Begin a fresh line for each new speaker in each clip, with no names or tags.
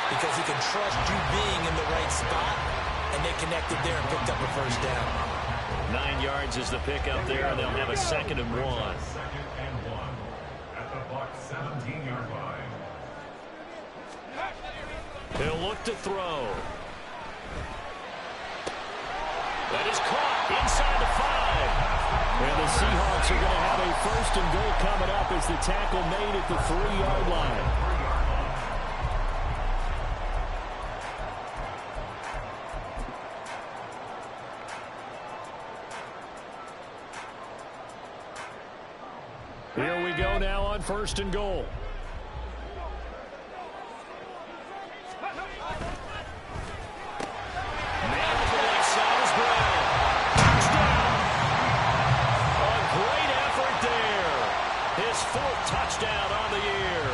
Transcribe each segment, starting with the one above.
because he can trust you being in the right spot, and they connected there and picked up a first down.
9 yards is the pickup there, and they'll have a 2nd and 1.
2nd and 1 at the Bucs 17-yard line.
He'll look to throw. That is caught inside the 5. And the Seahawks are going to have a 1st and goal coming up as the tackle made at the 3-yard line. Here we go now on 1st and goal. Man to the left side is Brown. Touchdown! A great effort there. His 4th touchdown on the year.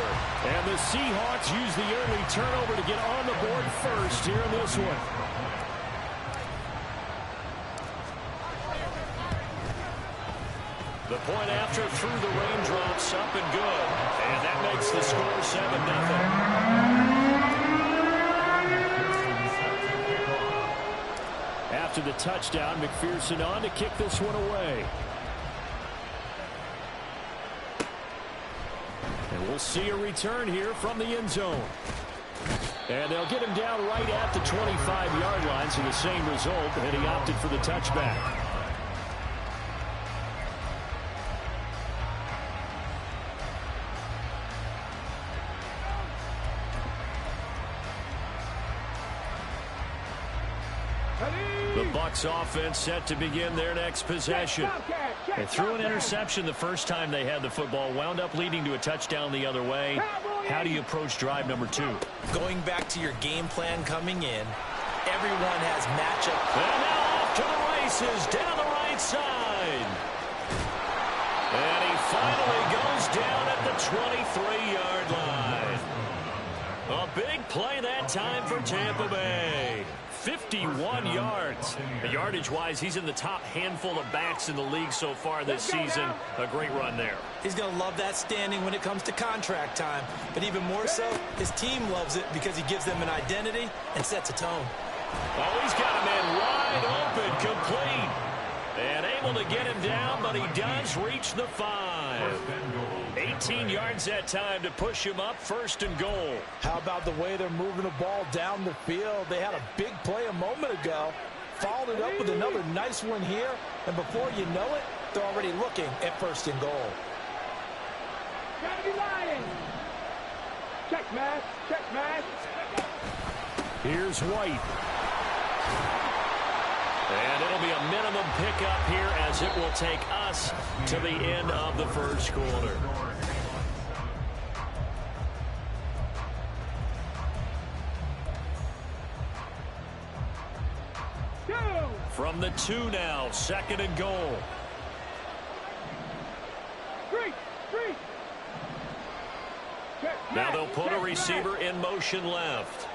And the Seahawks use the early turnover to get on the board first here in this one. The point after through the raindrops, up and good. And that makes the score 7-0. After the touchdown, McPherson on to kick this one away. And we'll see a return here from the end zone. And they'll get him down right at the 25-yard line, so the same result, and he opted for the touchback. The Bucs offense set to begin their next possession. They threw an interception the first time they had the football, wound up leading to a touchdown the other way. How do you approach drive number 2?
Going back to your game plan coming in, everyone has matchup.
And now off to the races down the right side. And he finally goes down at the 23-yard line. A big play that time for Tampa Bay. 51 yards. Yardage-wise, he's in the top handful of backs in the league so far this season. A great run there.
He's going to love that standing when it comes to contract time. But even more so, his team loves it because he gives them an identity and sets a tone.
Oh, he's got a man wide open, complete. And able to get him down, but he does reach the 5. 18 yards that time to push him up, 1st and goal.
How about the way they're moving the ball down the field? They had a big play a moment ago, followed it up with another nice one here, and before you know it, they're already looking at 1st and goal.
Gotta be lying. Check, man. Check, man.
Here's White. And it'll be a minimum pickup here as it will take us to the end of the 1st quarter. From the 2 now, 2nd and goal. Now they'll put a receiver in motion left.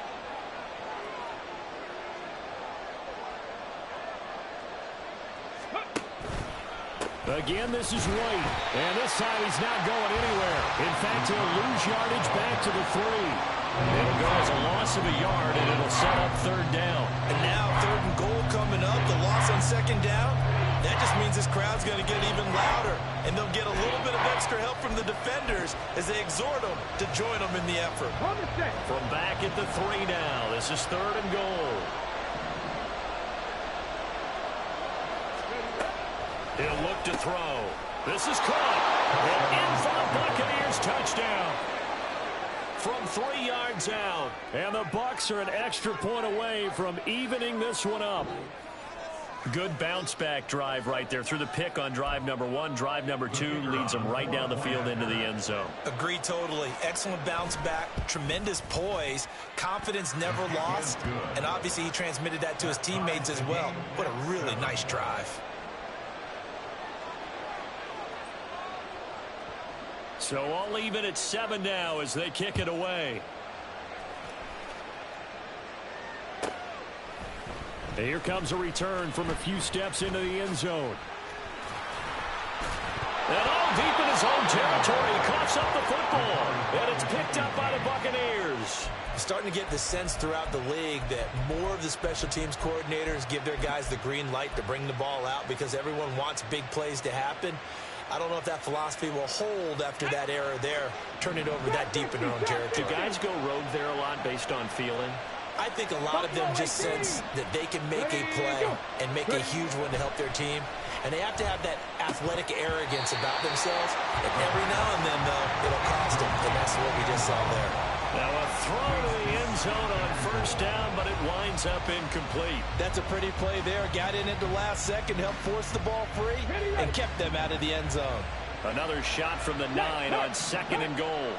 Again, this is White. And this time he's not going anywhere. In fact, he'll lose yardage back to the 3. It'll go as a loss of a yard, and it'll set up 3rd down.
And now 3rd and goal coming up. The loss on 2nd down. That just means this crowd's going to get even louder. And they'll get a little bit of extra help from the defenders as they exhort them to join them in the effort.
From back at the 3 now. This is 3rd and goal. He'll look to throw. This is caught. And in for the Buccaneers touchdown. From 3 yards out. And the Bucs are an extra point away from evening this one up. Good bounce-back drive right there through the pick on drive number 1. Drive number 2 leads them right down the field into the end zone.
Agree totally. Excellent bounce back. Tremendous poise. Confidence never lost. And obviously he transmitted that to his teammates as well. What a really nice drive.
So I'll leave it at 7 now as they kick it away. Here comes a return from a few steps into the end zone. And all deep in his his own territory. He coughs up the football, and it's picked up by the Buccaneers.
Starting to get the sense throughout the league that more of the special teams coordinators give their guys the green light to bring the ball out because everyone wants big plays to happen. I don't know if that philosophy will hold after that error there, turning it over that deep in their own territory.
Do guys go rogue there a lot based on feeling?
I think a lot of them just sense that they can make a play and make a huge one to help their team. And they have to have that athletic arrogance about themselves. And every now and then, though, it'll cost them. And that's what we just saw there.
Now a throw to the end zone on first down, but it winds up incomplete.
That's a pretty play there. Got in at the last second, helped force the ball free, and kept them out of the end zone.
Another shot from the 9 on 2nd and goal.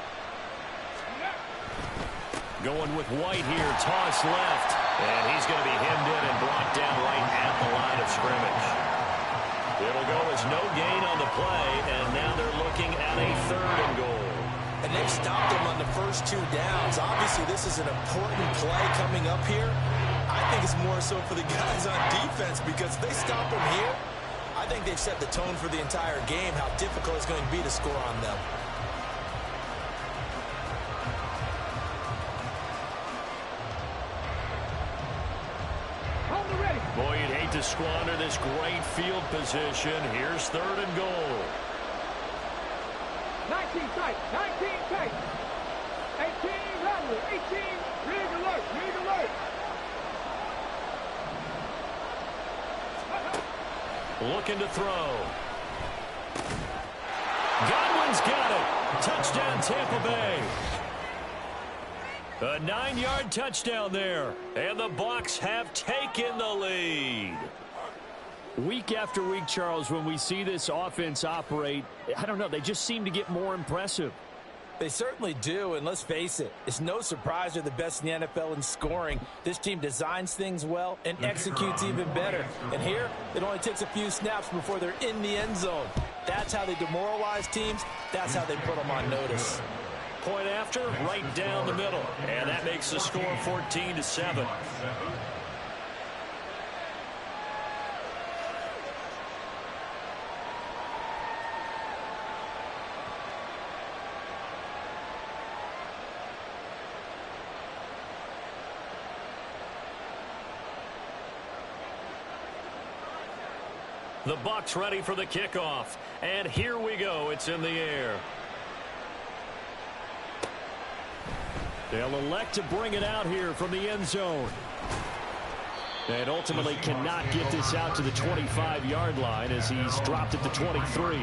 Going with White here, toss left. And he's going to be hemmed in and brought down right at the line of scrimmage. It'll go as no gain on the play, and now they're looking at a 3rd and goal.
And they've stopped them on the first 2 downs. Obviously, this is an important play coming up here. I think it's more so for the guys on defense because if they stop them here, I think they've set the tone for the entire game, how difficult it's going to be to score on them.
Boy, you'd hate to squander this great field position. Here's 3rd and goal.
19 tight, 19 tight. 18 runway, 18, rig alert, rig alert.
Looking to throw. Godwin's got it. Touchdown, Tampa Bay. A 9-yard touchdown there. And the Bucs have taken the lead.
Week after week, Charles, when we see this offense operate, I don't know, they just seem to get more impressive.
They certainly do, and let's face it, it's no surprise they're the best in the NFL in scoring. This team designs things well and executes even better. And here, it only takes a few snaps before they're in the end zone. That's how they demoralize teams. That's how they put them on notice.
Point after, right down the middle. And that makes the score 14-7. The Bucs ready for the kickoff. And here we go. It's in the air. They'll elect to bring it out here from the end zone. And ultimately cannot get this out to the 25-yard line as he's dropped at the 23.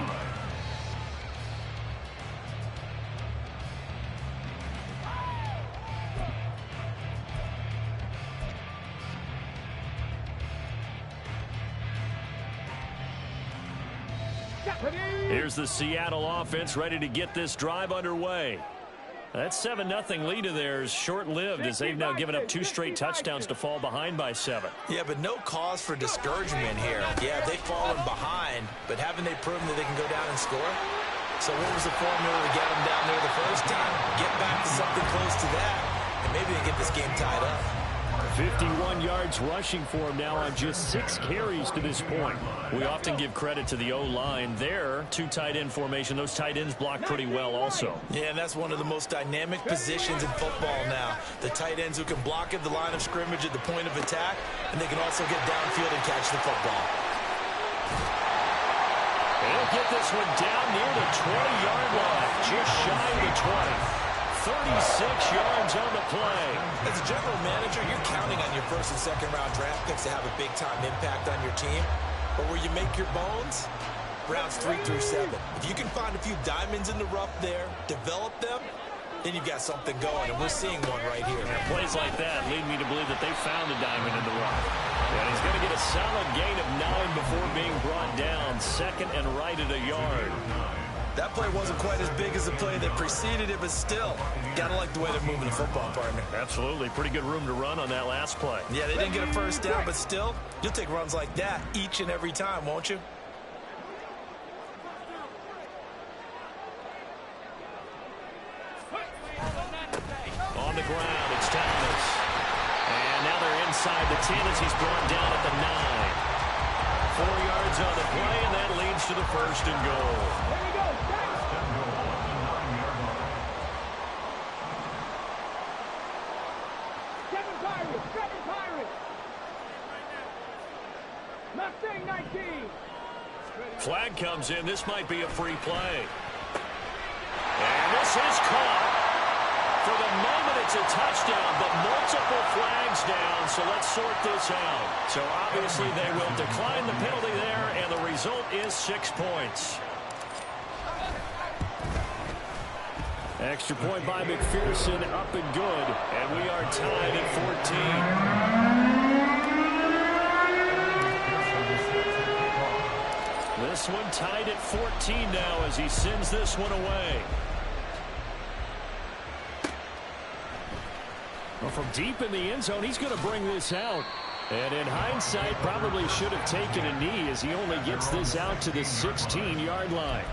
Here's the Seattle offense ready to get this drive underway. That 7-0 lead of theirs short-lived as they've now given up 2 straight touchdowns to fall behind by 7.
Yeah, but no cause for discouragement here. Yeah, they've fallen behind, but haven't they proven that they can go down and score? So what was the formula to get them down there the first time? Get back to something close to that, and maybe they get this game tied up.
51 yards rushing for him now on just 6 carries to this point.
We often give credit to the O-line there. 2 tight end formation. Those tight ends block pretty well also.
Yeah, and that's one of the most dynamic positions in football now. The tight ends who can block at the line of scrimmage at the point of attack, and they can also get downfield and catch the football.
They'll get this one down near the 20-yard line. Just shy of the 20. 36 yards on the play.
As a general manager, you're counting on your first and second round draft picks to have a big-time impact on your team. But where you make your bones, rounds 3 through 7. If you can find a few diamonds in the rough there, develop them, then you've got something going, and we're seeing one right here.
And plays like that lead me to believe that they found a diamond in the rough. And he's going to get a solid gain of 9 before being brought down. 2nd and right at a yard.
That play wasn't quite as big as the play that preceded it, but still, gotta like the way they're moving the football, partner.
Absolutely. Pretty good room to run on that last play.
Yeah, they didn't get a first down, but still, you'll take runs like that each and every time, won't you?
On the ground, it's Thomas. And now they're inside the 10 as he's brought down at the 9. 4 yards on the play, and that leads to the 1st and goal.
Seven Pirates. Mustang 19.
Flag comes in. This might be a free play. And this is caught. For the moment, it's a touchdown, but multiple flags down, so let's sort this out. So obviously they will decline the penalty there, and the result is 6 points.
Extra point by McPherson, up and good, and we are tied at 14. This one tied at 14 now as he sends this one away. Well, from deep in the end zone, he's going to bring this out. And in hindsight, probably should have taken a knee as he only gets this out to the 16-yard line.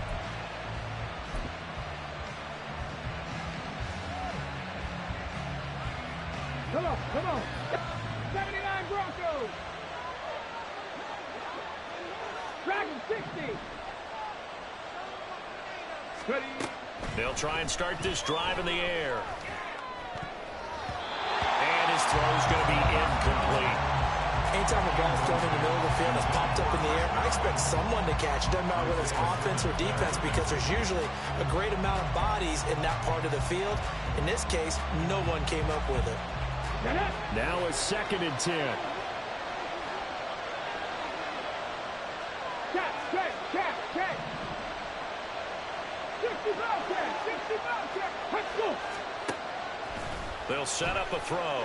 Come on. 79 Broncos. Dragon 60. Ready.
They'll try and start this drive in the air. And his throw is going to be incomplete.
Anytime a ball's thrown in the middle of the field that's popped up in the air, I expect someone to catch it. Doesn't matter whether it's offense or defense, because there's usually a great amount of bodies in that part of the field. In this case, no one came up with it.
Now a 2nd and 10.
Catch. 60 Bobcat. Let's go.
They'll set up a throw.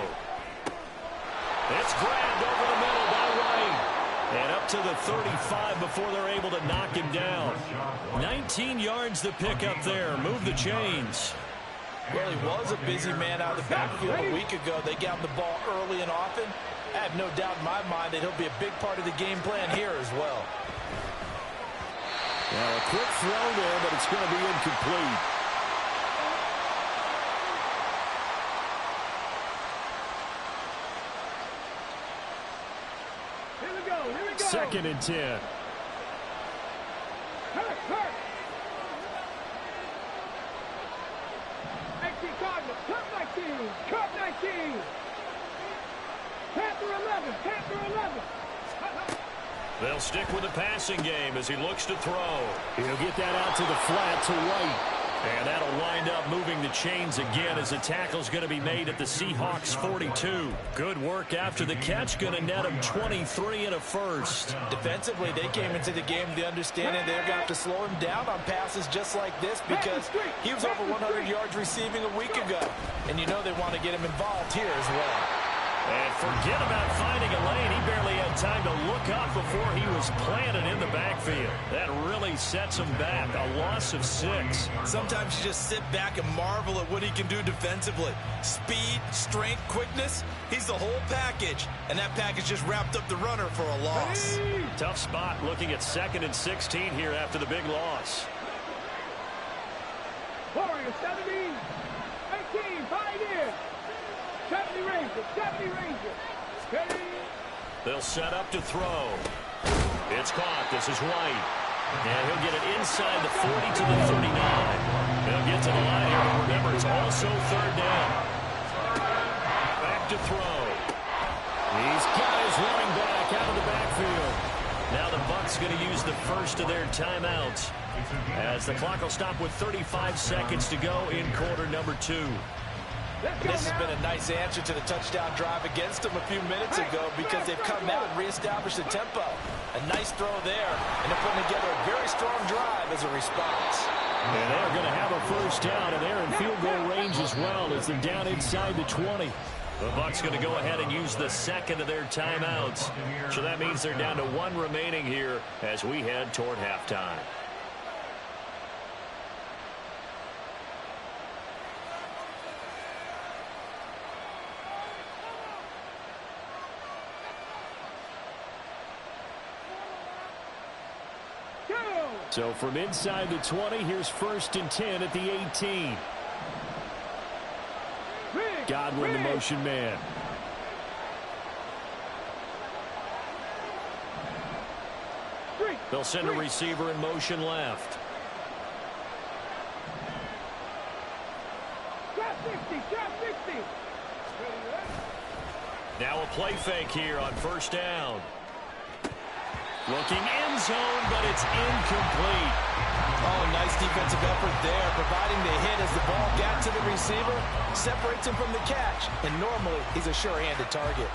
It's grabbed over the middle by White. And up to the 35 before they're able to knock him down. 19 yards to pick up there. Move the chains.
Well, he was a busy man out of the backfield a week ago. They got him the ball early and often. I have no doubt in my mind that he'll be a big part of the game plan here as well.
Well, a quick throw there, but it's going to be incomplete.
Here we go.
2nd and 10.
Hurt. 18 Cardinals. Cup 19. Panther 11.
They'll stick with the passing game as he looks to throw.
He'll get that out to the flat to White.
And that'll wind up moving the chains again as the tackle's going to be made at the Seahawks 42. Good work after the catch. Going to net him 23 and a first.
Defensively, they came into the game with the understanding they're going to have to slow him down on passes just like this because he was over 100 yards receiving a week ago. And you know they want to get him involved here as well.
And forget about finding a lane. He barely had time to look up before he was planted in the backfield. That really sets him back. A loss of 6.
Sometimes you just sit back and marvel at what he can do defensively. Speed, strength, quickness. He's the whole package. And that package just wrapped up the runner for a loss.
Tough spot looking at 2nd and 16 here after the big loss.
Warriors 70. 18. Pioneer. 70 Rangers. Ready.
They'll set up to throw. It's caught. This is White. And he'll get it inside the 40 to the 39. They'll get to the line here, but remember, it's also 3rd down. Back to throw.
He's got his running back out of the backfield.
Now the Bucs going to use the first of their timeouts as the clock will stop with 35 seconds to go in quarter number 2.
This has been a nice answer to the touchdown drive against them a few minutes ago because they've come out and reestablished the tempo. A nice throw there, and they're putting together a very strong drive as a response.
And they're going to have a first down, and they're in field goal range as well as they're down inside the 20.
The Bucs going to go ahead and use the second of their timeouts. So that means they're down to 1 remaining here as we head toward halftime.
So from inside the 20, here's 1st and 10 at the 18. Godwin, the motion man.
They'll send a receiver in motion left. Now a play fake here on first down. Looking end zone, but it's incomplete.
Oh, nice defensive effort there, providing the hit as the ball got to the receiver, separates him from the catch, and normally he's a sure-handed target.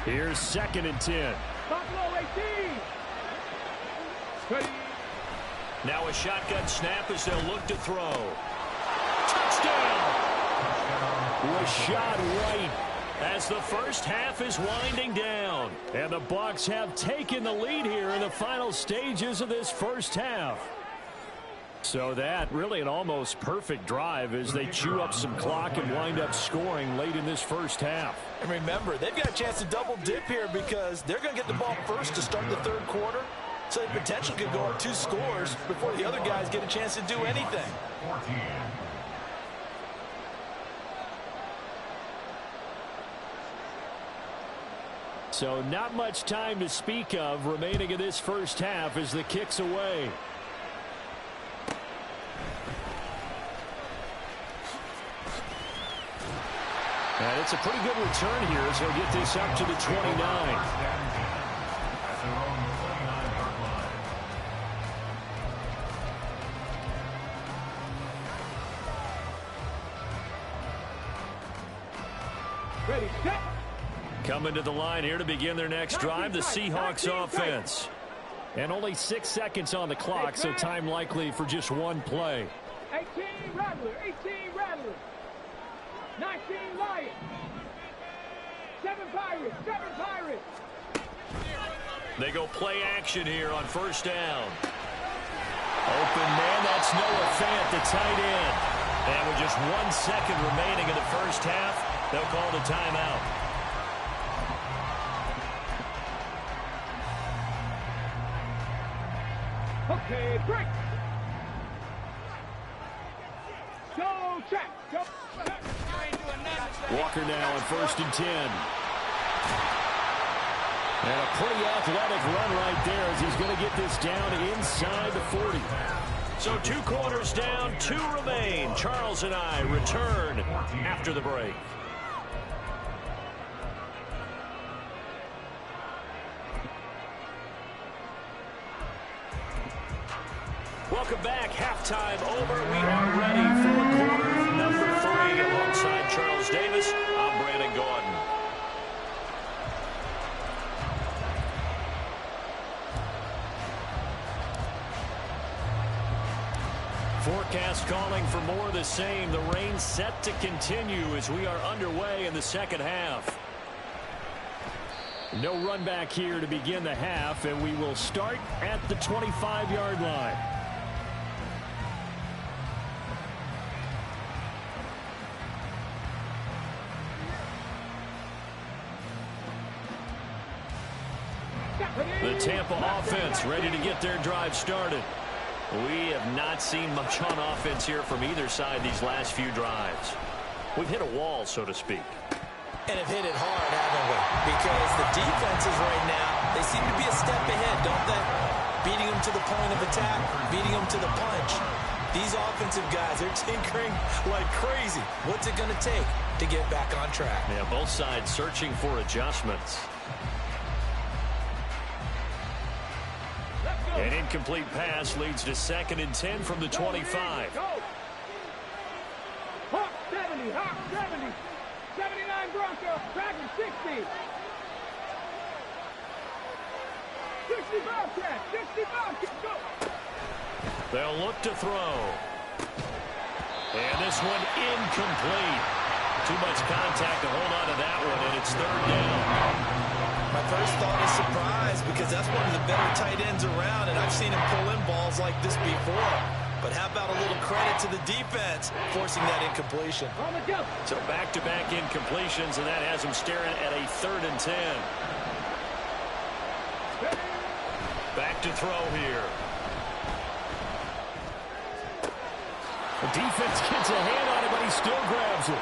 Here's 2nd and 10.
Buffalo 18. Ready.
Now a shotgun snap as they'll look to throw. Touchdown! Rashad White as the first half is winding down.
And the Bucs have taken the lead here in the final stages of this first half. So that really an almost perfect drive as they chew up some clock and wind up scoring late in this first half.
And remember, they've got a chance to double dip here because they're going to get the ball first to start the third quarter. So they potentially could go up 2 scores before the other guys get a chance to do anything.
14.
So not much time to speak of remaining in this first half as the kick's away. And it's a pretty good return here as he'll get this up to the 29.
Ready, set.
Coming to the line here to begin their next drive, the Seahawks offense. And only 6 seconds on the clock, so time likely for just one play.
18 Rattler, 18 Rattler. 19 Lions. 7 Pirates, 7 Pirates.
They go play action here on first down. Open man, that's Noah Fant, the tight end. And with just 1 second remaining in the first half, they'll call the timeout.
Okay, break. Go check. Go.
Walker now on 1st and 10. And a pretty athletic run right there as he's going to get this down inside the 40.
So 2 quarters down, 2 remain. Charles and I return after the break. Welcome back. Halftime over. We are ready for quarter number 3 alongside Charles Davis. I'm Brandon Gaudin. Forecast calling for more of the same. The rain set to continue as we are underway in the second half.
No run back here to begin the half, and we will start at the 25-yard line. The Tampa offense ready to get their drive started.
We have not seen much on offense here from either side these last few drives. We've hit a wall, so to speak.
And have hit it hard, haven't we? Because the defenses right now, they seem to be a step ahead, don't they? Beating them to the point of attack, beating them to the punch. These offensive guys, they're tinkering like crazy. What's it going to take to get back on track?
Yeah, both sides searching for adjustments. An incomplete pass leads to 2nd and 10 from the 25.
Hawk 70, Hawk 70. 79 Broncos, Packers 60. 60 Bobcats, 60 Bobcats, go.
They'll look to throw. And this one incomplete. Too much contact to hold on to that one, and it's 3rd down.
My first thought is surprise because that's one of the better tight ends around, and I've seen him pull in balls like this before. But how about a little credit to the defense forcing that incompletion?
So back-to-back incompletions, and that has him staring at a 3rd and 10. Back to throw here.
Defense gets a hand on it, but he still grabs it.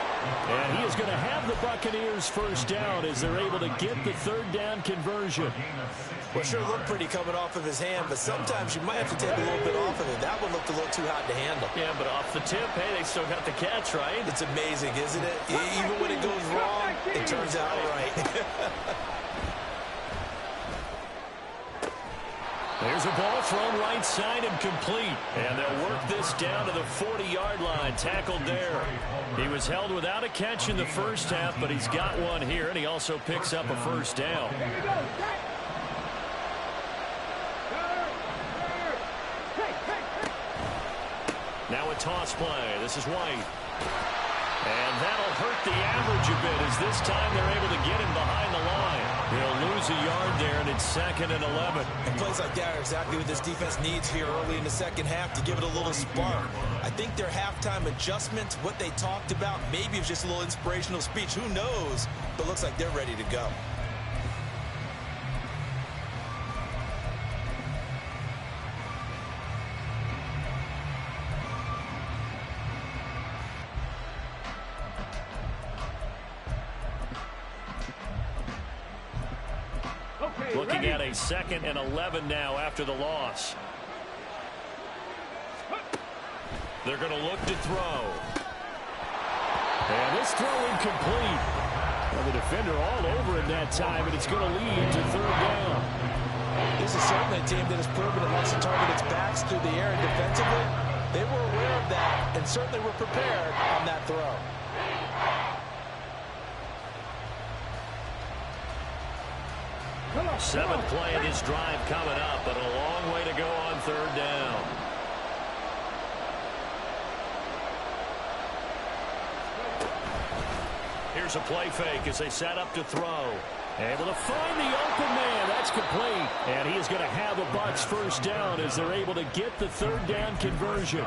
And he is going to have the Buccaneers first down as they're able to get the third down conversion.
Well, sure looked pretty coming off of his hand, but sometimes you might have to take a little bit off of it. That one looked a little too hot to handle.
Yeah, but off the tip, hey, they still got the catch, right?
It's amazing, isn't it? Even when it goes wrong, it turns out right.
There's a ball thrown right side and complete. And they'll work this down to the 40-yard line. Tackled there. He was held without a catch in the first half, but he's got one here, and he also picks up a first down. Now a toss play. This is White. And that'll hurt the average a bit as this time they're able to get him behind the line. He'll lose a yard there, and it's 2nd and 11.
And plays like that are exactly what this defense needs here early in the second half to give it a little spark. I think their halftime adjustments, what they talked about, maybe it's just a little inspirational speech. Who knows? But looks like they're ready to go.
Looking at a 2nd and 11 now after the loss. They're going to look to throw. And this throw incomplete. Well, the defender all over it that time, and it's going to lead to third down.
This is certainly a team that has proven it wants to target its backs through the air and defensively. They were aware of that and certainly were prepared on that throw.
Seventh play of this drive coming up, but a long way to go on third down. Here's a play fake as they set up to throw. Able to find the open man. That's complete. And he is going to have a Bucs first down as they're able to get the third down conversion.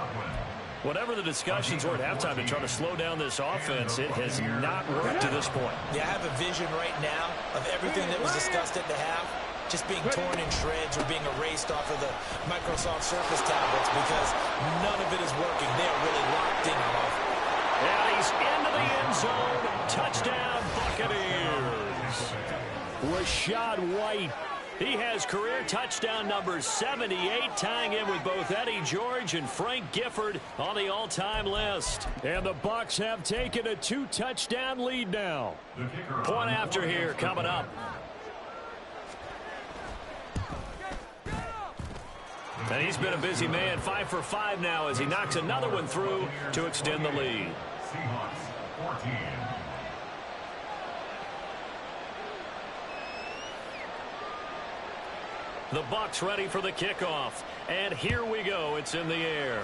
Whatever the discussions were at halftime to try to slow down this offense, it has not worked to this point.
Yeah, I have a vision right now of everything that was discussed at the half just being torn in shreds or being erased off of the Microsoft Surface tablets because none of it is working. They are really locked in off.
And he's into the end zone. Touchdown, Buccaneers. Rachaad White. He has career touchdown number 78, tying in with both Eddie George and Frank Gifford on the all-time list. And the Bucs have taken a 2-touchdown lead now. Point after here coming up. And he's been a busy man, 5 for 5 now as he knocks another one through to extend the lead.
Seahawks 14.
The Bucs ready for the kickoff. And here we go. It's in the air.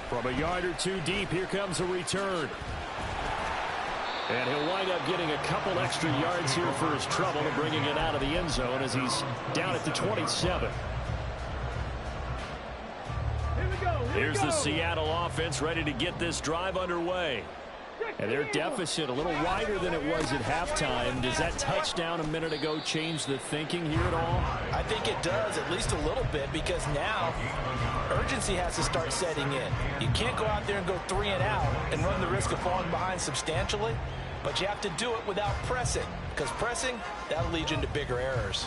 From a yard or two deep, here comes a return. And he'll wind up getting a couple extra yards here for his trouble and bringing it out of the end zone as he's down at the 27. Here's the Seattle offense ready to get this drive underway. And their deficit a little wider than it was at halftime. Does that touchdown a minute ago change the thinking here at all?
I think it does, at least a little bit, because now urgency has to start setting in. You can't go out there and go 3 and out and run the risk of falling behind substantially, but you have to do it without pressing, because pressing, that'll lead you into bigger errors.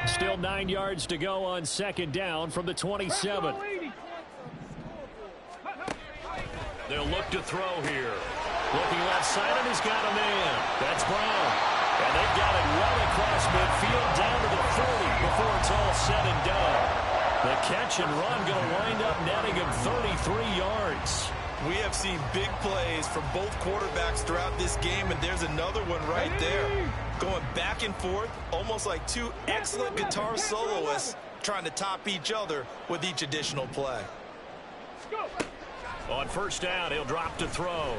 Still 9 yards to go on second down from the 27. They'll look to throw here. Looking left side, and he's got a man. That's Brown. And they've got it well across midfield down to the 40 before it's all said and done. The catch and run going to wind up netting him 33 yards.
We have seen big plays from both quarterbacks throughout this game, and there's another one right there. Going back and forth, almost like two excellent guitar soloists trying to top each other with each additional play.
On first down, he'll drop to throw.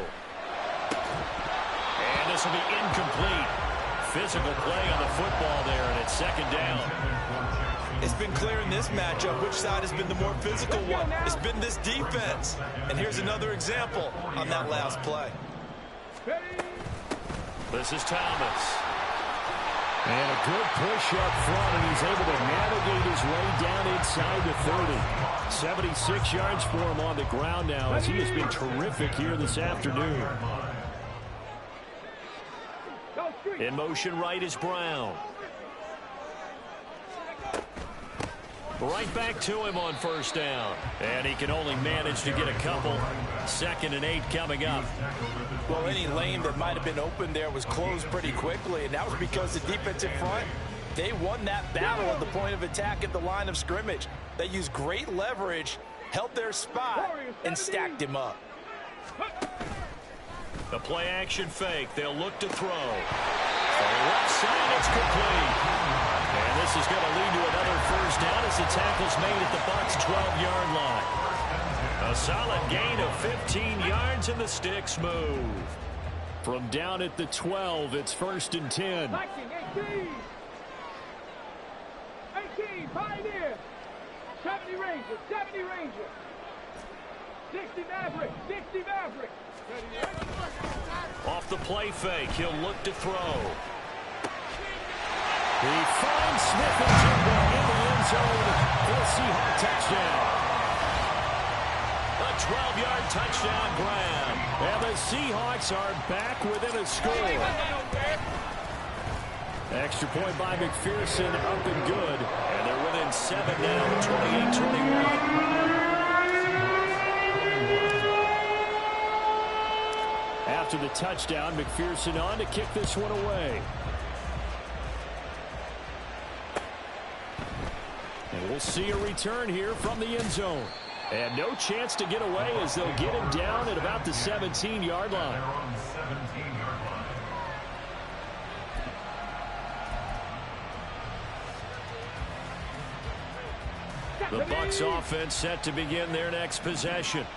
And this will be incomplete. Physical play on the football there, and it's second down.
It's been clear in this matchup which side has been the more physical one. It's been this defense. And here's another example on that last play.
This is Thomas. And a good push up front, and he's able to navigate his way down inside the 30. 76 yards for him on the ground now, as he has been terrific here this afternoon.
In motion right is Brown. Right back to him on first down. And he can only manage to get a couple. 2nd and 8 coming up.
Well, any lane that might have been open there was closed pretty quickly, and that was because the defensive front, they won that battle at the point of attack at the line of scrimmage. They used great leverage, held their spot, and stacked him up.
The play action fake. They'll look to throw. On the left side, it's complete. And this is going to lead to another first down as the tackle's made at the Bucs' 12-yard line. A solid gain of 15 yards, and the sticks move.
From down at the 12, it's 1st and 10.
18, Pioneer. 70 Ranger, 70 Ranger. 60 Maverick, 60 Maverick.
Off the play fake, he'll look to throw.
He finds Smith and Jigba in the end zone for a Seahawk touchdown.
A 12-yard touchdown grab.
And the Seahawks are back within a score. Extra point by McPherson, up and good.
And they're within 7 now, 28-21.
After the touchdown, McPherson on to kick this one away. And we'll see a return here from the end zone. And no chance to get away as they'll get him down at about the 17-yard line.
The Bucs offense set to begin their next possession.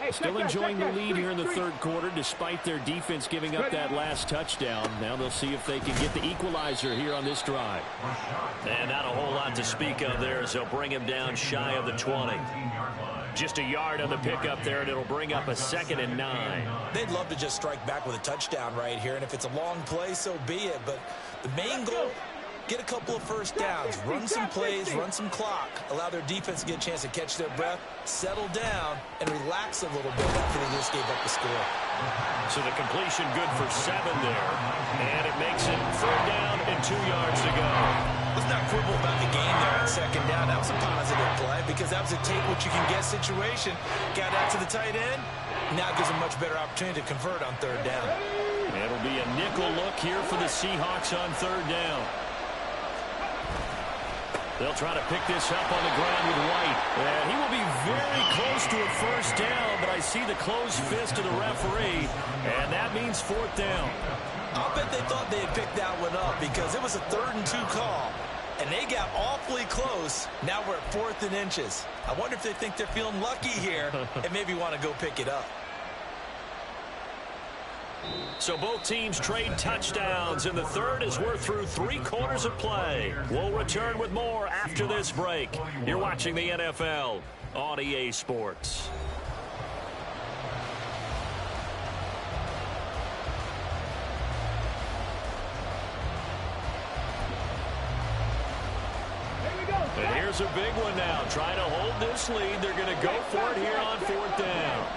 Still enjoying the lead here in the third quarter despite their defense giving up that last touchdown. Now they'll see if they can get the equalizer here on this drive.
And not a whole lot to speak of there as they'll bring him down shy of the 20. Just a yard on the pickup there, and it'll bring up a 2nd and 9.
They'd love to just strike back with a touchdown right here, and if it's a long play, so be it. But the main goal, get a couple of first downs, run some plays, run some clock, allow their defense to get a chance to catch their breath, settle down, and relax a little bit after they just gave up the score.
So the completion good for 7 there, and it makes it 3rd down and 2 yards to go.
Let's not quibble about the game there on 2nd down. That was a positive play because that was a take-what-you-can-get situation. Got out to the tight end. Now gives a much better opportunity to convert on 3rd down.
It'll be a nickel look here for the Seahawks on 3rd down. They'll try to pick this up on the ground with White. And he will be very close to a first down, but I see the closed fist of the referee, and that means 4th down.
I'll bet they thought they had picked that one up because it was a 3rd and 2 call, and they got awfully close. Now we're at 4th and inches. I wonder if they think they're feeling lucky here and maybe want to go pick it up.
So both teams trade touchdowns in the third as we're through 3 quarters of play. We'll return with more after this break. You're watching the NFL on EA Sports. And here's a big one now. Trying to hold this lead. They're going to go for it here on 4th down.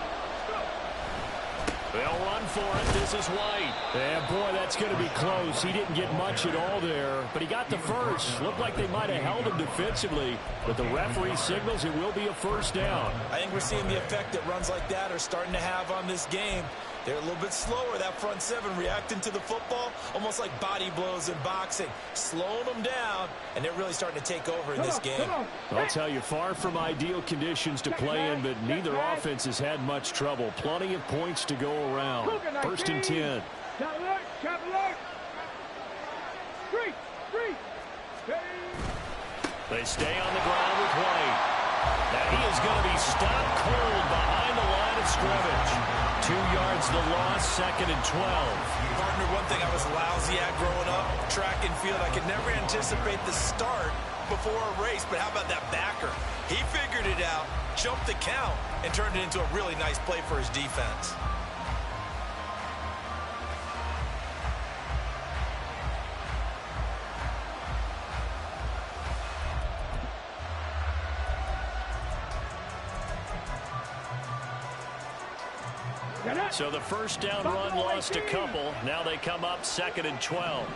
They'll run for it. This is White.
Yeah, boy, that's going to be close. He didn't get much at all there, but he got the first. Looked like they might have held him defensively, but the referee signals it will be a first down.
I think we're seeing the effect that runs like that are starting to have on this game. They're a little bit slower, that front 7, reacting to the football, almost like body blows in boxing, slowing them down, and they're really starting to take over in this game.
I'll tell you, far from ideal conditions to play in, but neither offense has had much trouble. Plenty of points to go around. 1st and 10.
They stay on the ground with White. Now he is going to be stopped cold behind the line of scrimmage. 2 yards the loss, 2nd and 12.
Partner, one thing I was lousy at growing up, track and field, I could never anticipate the start before a race, but how about that backer? He figured it out, jumped the count, and turned it into a really nice play for his defense.
So the first down run lost a couple. Now they come up 2nd and 12.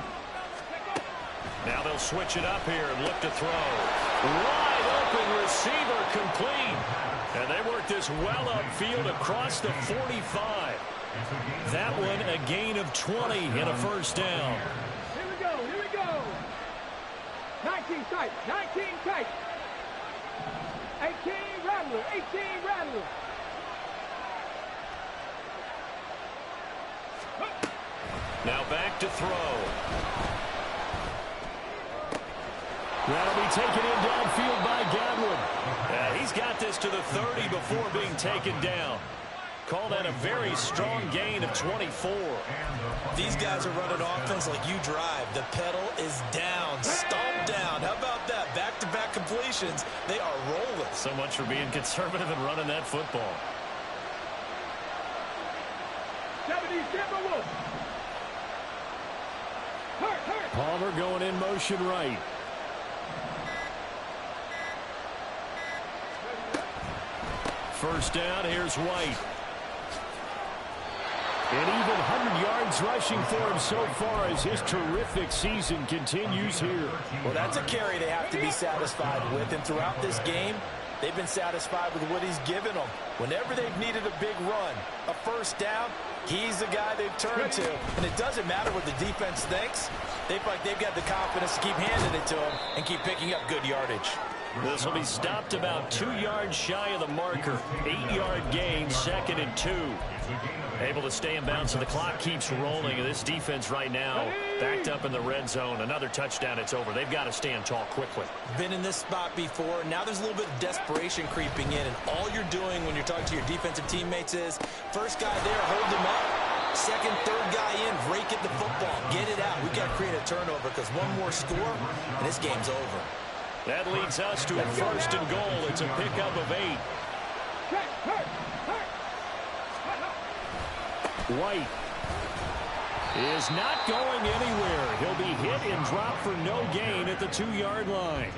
Now they'll switch it up here and look to throw. Wide open receiver complete. And they work this well upfield across the 45. That one a gain of 20 and a first down.
Here we go, here we go. 19 tight, 19 tight. 18 Rattler, 18 Rattler.
Now back to throw.
That'll be taken in downfield by Godwin.
Yeah, he's got this to the 30 before being taken down. Call that a very strong gain of 24.
These guys are running offense like you drive. The pedal is down, stomp down. How about that? Back-to-back completions. They are rolling.
So much for being conservative and running that football.
70 Timberwolves. Hurt.
Palmer going in motion right. First down, here's White. An even 100 yards rushing for him so far as his terrific season continues here.
Well, that's a carry they have to be satisfied with. And throughout this game, they've been satisfied with what he's given them. Whenever they've needed a big run, a first down, he's the guy they've turned to. And it doesn't matter what the defense thinks. They feel like they've got the confidence to keep handing it to him and keep picking up good yardage.
This will be stopped about 2 yards shy of the marker. 8-yard gain, 2nd and 2. Able to stay in bounds, so the clock keeps rolling. This defense right now backed up in the red zone. Another touchdown, it's over. They've got to stand tall quickly.
Been in this spot before. Now there's a little bit of desperation creeping in, and all you're doing when you're talking to your defensive teammates is first guy there, hold him up. Second, third guy in, rake at the football. Get it out. We've got to create a turnover because one more score, and this game's over.
That leads us to a 1st and goal. It's a pickup of 8.
White is not going anywhere. He'll be hit and dropped for no gain at the 2-yard line.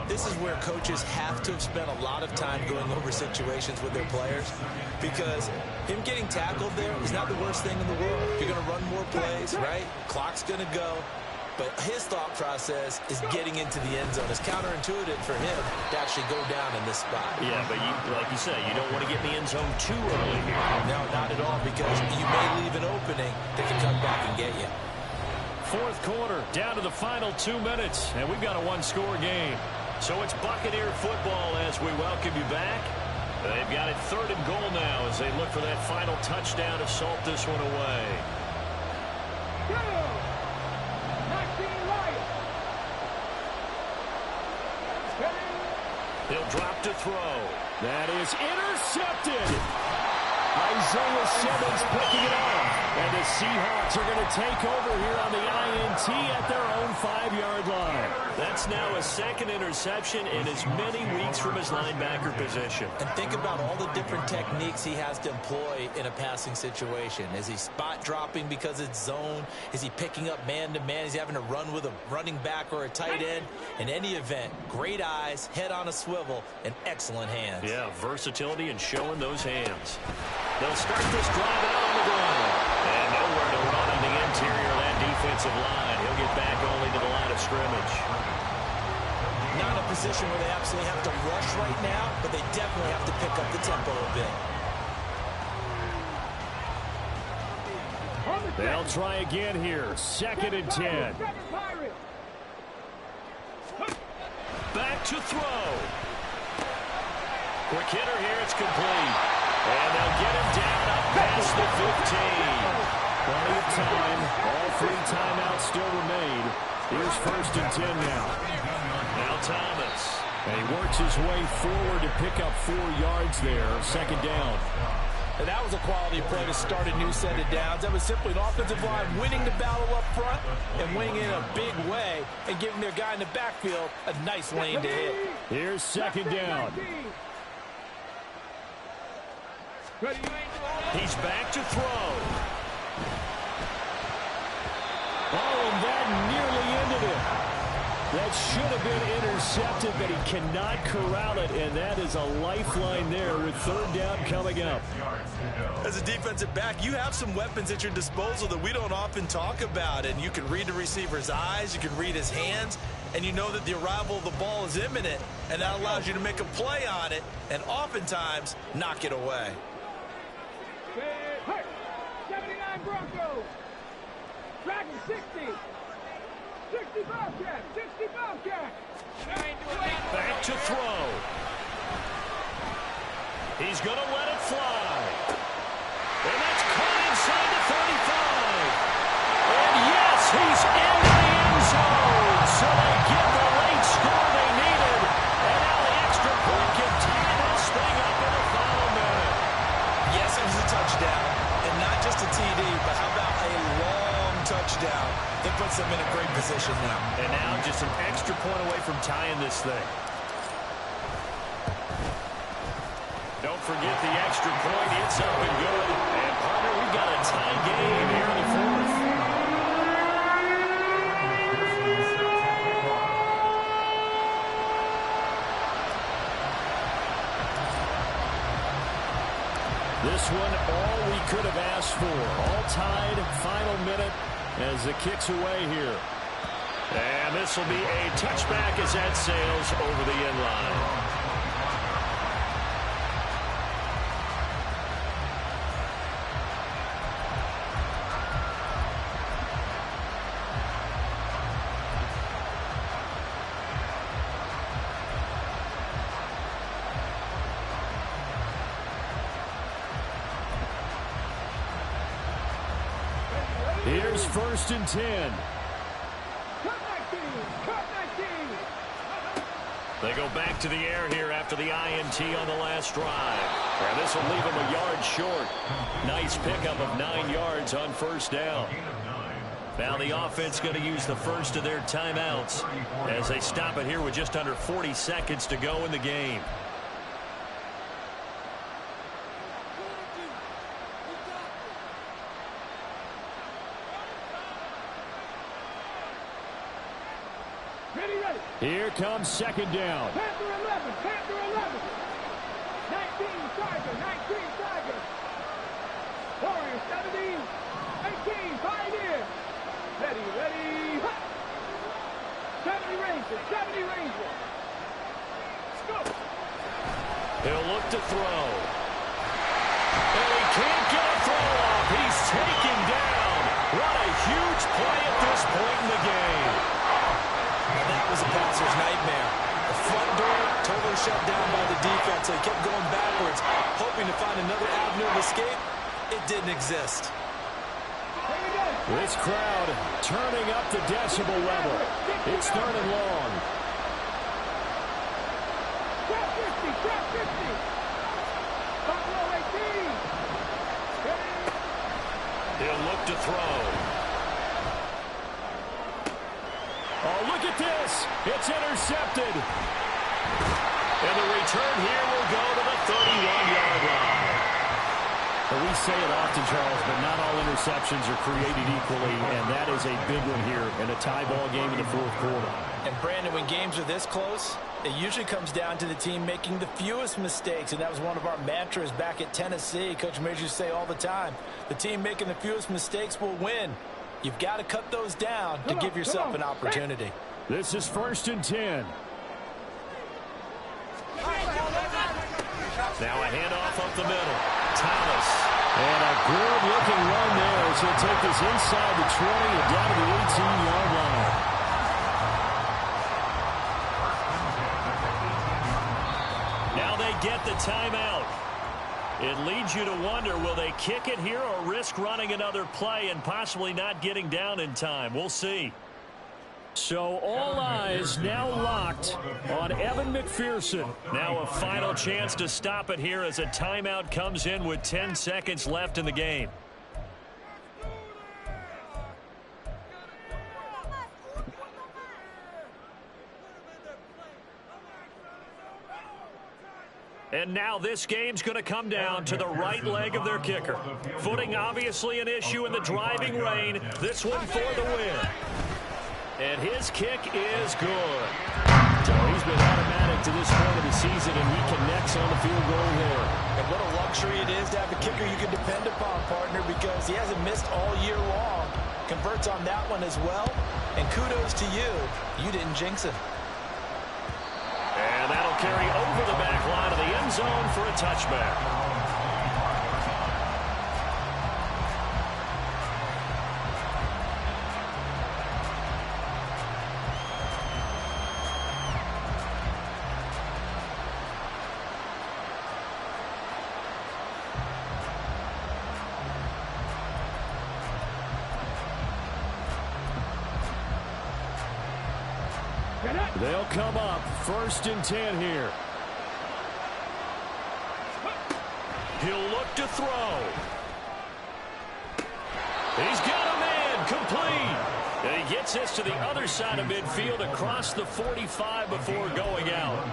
This is where coaches have to have spent a lot of time going over situations with their players because him getting tackled there is not the worst thing in the world. You're going to run more plays, right? Clock's going to go. But his thought process is getting into the end zone. It's counterintuitive for him to actually go down in this spot.
Yeah, but like you say, you don't want to get in the end zone too early here.
No, not at all, because you may leave an opening that can come back and get you.
4th quarter, down to the final 2 minutes, and we've got a 1-score game.
So it's Buccaneer football as we welcome you back. They've got it 3rd and goal now as they look for that final touchdown to salt this one away. He'll drop to throw.
That is intercepted. Isaiah Simmons picking it up. And the Seahawks are going to take over here on the INT at their own 5-yard line.
That's now a 2nd interception in as many weeks from his linebacker position.
And think about all the different techniques he has to employ in a passing situation. Is he spot dropping because it's zone? Is he picking up man-to-man? Is he having to run with a running back or a tight end? In any event, great eyes, head on a swivel, and excellent hands.
Yeah, versatility and showing those hands. They'll start this drive out on the ground. And nowhere to run on the interior of that defensive line. He'll get back only to the line of scrimmage.
Not in a position where they absolutely have to rush right now, but they definitely have to pick up the tempo a bit.
They'll try again here. 2nd and 10.
Back to throw. Quick hitter here. It's complete. And they'll get him down up past the 15.
Plenty of time. All 3 timeouts still remain. Here's 1st and 10 now.
Now Thomas.
And he works his way forward to pick up 4 yards there. 2nd down.
And that was a quality play to start a new set of downs. That was simply an offensive line winning the battle up front and winning in a big way and giving their guy in the backfield a nice lane to hit.
Here's 2nd down.
He's back to throw.
Oh, and that nearly ended it. That should have been intercepted, but he cannot corral it, and that is a lifeline there with third down coming up.
As a defensive back, you have some weapons at your disposal that we don't often talk about, and you can read the receiver's eyes, you can read his hands, and you know that the arrival of the ball is imminent, and that allows you to make a play on it and oftentimes knock it away.
79 Broncos. Dragon 60. 60 Bobcats. 60 Bobcats.
Back to throw. He's going to let it fly. And that's caught inside the 35. And yes, he's in the end zone. So they get the late score they needed. And now the extra point can tie this thing up in the final minute.
Yes, it was a touchdown, and not just a TD, but how about a long touchdown that puts them in a great position now.
And now just an extra point away from tying this thing. Don't forget the extra point. It's up and good. And, partner, we've got a tie game here in the fourth.
This one, all we could have asked for. All tied, final minute as it kicks away here.
And this will be a touchback as that sails over the end line.
Here's 1st and 10.
Cut 19. Cut 19.
They go back to the air here after the INT on the last drive. And this will leave them a yard short. Nice pickup of 9 yards on first down. Now the offense going to use the first of their timeouts as they stop it here with just under 40 seconds to go in the game.
Here comes 2nd down.
Panther 11. Panther 11. 19 Tiger. 19 Tiger. Warrior 70. 18 Pioneer. Ready, ready. 70 Ranger. 70 Ranger. Let's go.
He'll look to throw. And he can't get a throw off. He's taken down. What a huge play at this point in the game.
And that was a passer's nightmare. The front door totally shut down by the defense. They kept going backwards, hoping to find another avenue of escape. It didn't exist.
This crowd turning up the decibel level. It's 3rd and long.
Trap 50. Trap 50. Buffalo 18.
He'll look to throw.
Oh, look at this. It's intercepted.
And the return here will go to the 31-yard line.
Well, we say it often, Charles, but not all interceptions are created equally, and that is a big one here in a tie ball game in the 4th quarter.
And, Brandon, when games are this close, it usually comes down to the team making the fewest mistakes, and that was one of our mantras back at Tennessee. Coach Majors used to say all the time, the team making the fewest mistakes will win. You've got to cut those down to give yourself an opportunity.
This is 1st and 10.
Now a handoff up the middle. Thomas.
And a good-looking run there as he'll take this inside the 20 and down to the 18-yard line.
Now they get the timeout. It leads you to wonder, will they kick it here or risk running another play and possibly not getting down in time? We'll see.
So all eyes now locked on Evan McPherson.
Now a final chance to stop it here as a timeout comes in with 10 seconds left in the game. And now this game's going to come down to the right leg of their kicker. Footing obviously an issue in the driving rain. This one for the win. And his kick is good.
So he's been automatic to this point of the season, and he connects on the field goal there.
And what a luxury it is to have a kicker you can depend upon, partner, because he hasn't missed all year long. Converts on that one as well. And kudos to you. You didn't jinx him.
And that'll carry over the back line of the end zone for a touchback.
They'll come up 1st and 10 here.
He'll look to throw. He's got a man complete. And he gets this to the other side of midfield across the 45 before going out.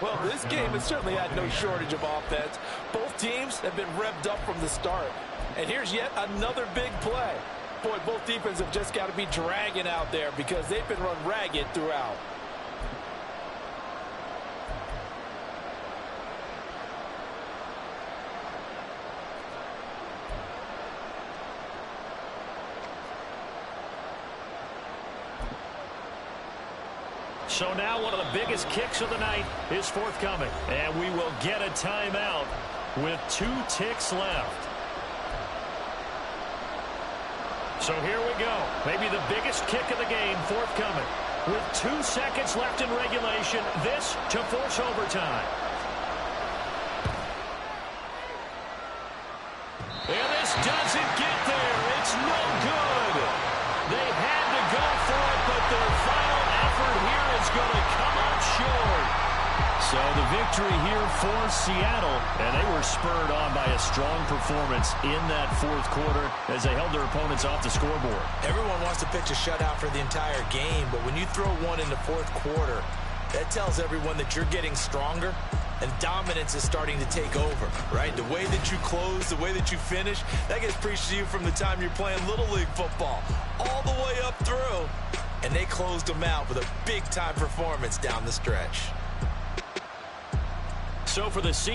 Well, this game has certainly had no shortage of offense. Both teams have been revved up from the start. And here's yet another big play. Boy, both defenses have just got to be dragging out there because they've been run ragged throughout.
So now one of the biggest kicks of the night is forthcoming. And we will get a timeout with 2 ticks left. So here we go. Maybe the biggest kick of the game forthcoming. With 2 seconds left in regulation, this to force overtime. And this doesn't get there. It's no good. They had to go for it, but their final effort here is going to come up short.
So the victory here for Seattle, and they were spurred on by a strong performance in that 4th quarter as they held their opponents off the scoreboard.
Everyone wants to pitch a shutout for the entire game, but when you throw one in the 4th quarter, that tells everyone that you're getting stronger and dominance is starting to take over, right? The way that you close, the way that you finish, that gets preached to you from the time you're playing Little League football all the way up through, and they closed them out with a big-time performance down the stretch.
So for the Seahawks,